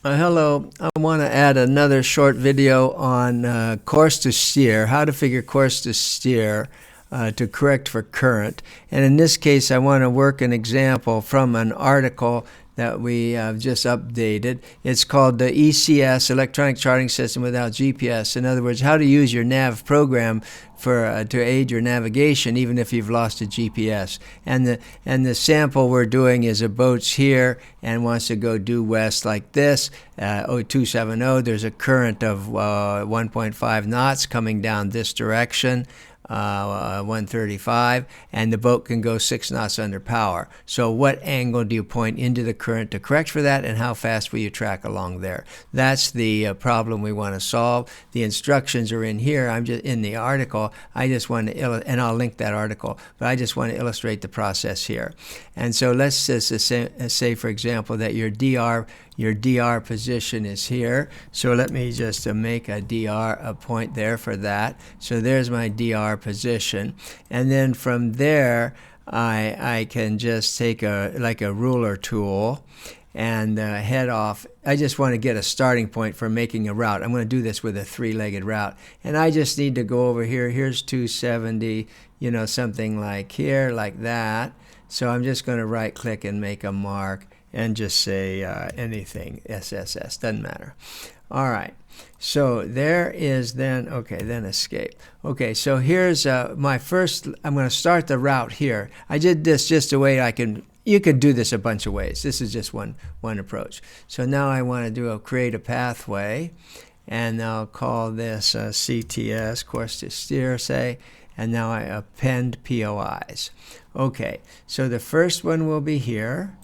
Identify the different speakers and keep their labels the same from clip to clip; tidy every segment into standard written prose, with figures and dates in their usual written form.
Speaker 1: Hello, I want to add another short video on course to steer, how to figure course to steer to correct for current. And in this case, I want to work an example from an article that we just updated. It's called the ECS, Electronic Charting System Without GPS. In other words, how to use your nav program for to aid your navigation even if you've lost a GPS. And the sample we're doing is a boat's here and wants to go due west like this, 0270. There's a current of 1.5 knots coming down this direction. 135, and the boat can go 6 knots under power. So what angle do you point into the current to correct for that, and how fast will you track along there? That's the problem we want to solve. The instructions are in here. I'm just in the article. I just want to and I'll link that article, but I just want to illustrate the process here. And so let's just say, for example, that your DR position is here. So let me just make a point there for that. So there's my DR position, and then from there I can just take like a ruler tool and head off. I just want to get a starting point for making a route. I'm going to do this with a 3-legged route, and I just need to go over here. Here's 270, something like here, like that. So I'm just going to right click and make a mark and just say anything, SSS, doesn't matter. All right, so there is then escape. Okay, so here's my first, I'm going to start the route here. I did this just a way you could do this a bunch of ways. This is just one approach. So now I want to create a pathway, and I'll call this CTS, course to steer, say, and now I append POIs. Okay, so the first one will be here,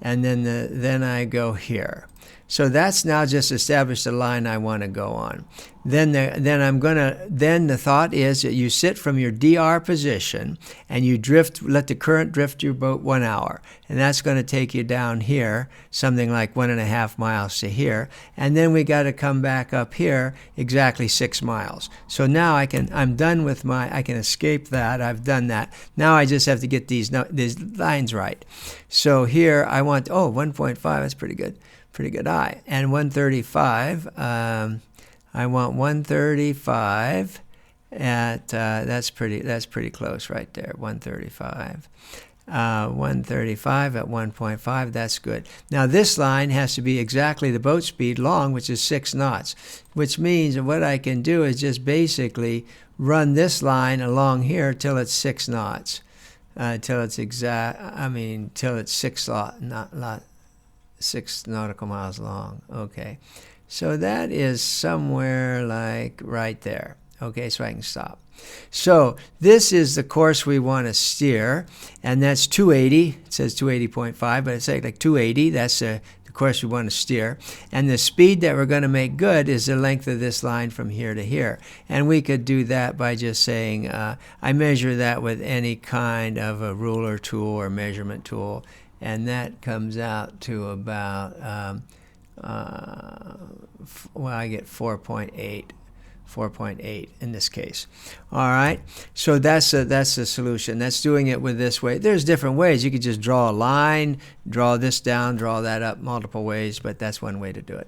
Speaker 1: and then I go here. So that's now just established the line I want to go on. Then the thought is that you sit from your DR position and you let the current drift your boat 1 hour, and that's going to take you down here, something like 1.5 miles to here, and then we got to come back up here exactly 6 miles. So now I can escape that. I've done that. Now I just have to get these lines right. So here I want 1.5. That's pretty good. Pretty good eye. And 135, I want 135 at that's pretty close right there. 135. 135 at 1.5, that's good. Now this line has to be exactly the boat speed long, which is 6 knots, which means what I can do is just basically run this line along here till it's 6 knots, till it's till it's 6 nautical miles long. Okay, so that is somewhere like right there. Okay, so I can stop. So this is the course we want to steer, and that's 280. It says 280.5, but it's like 280. That's the course we want to steer. And the speed that we're going to make good is the length of this line from here to here. And we could do that by just saying, I measure that with any kind of a ruler tool or measurement tool, and that comes out to about, I get 4.8 in this case. All right, so that's the solution. That's doing it with this way. There's different ways. You could just draw a line, draw this down, draw that up, multiple ways, but that's one way to do it.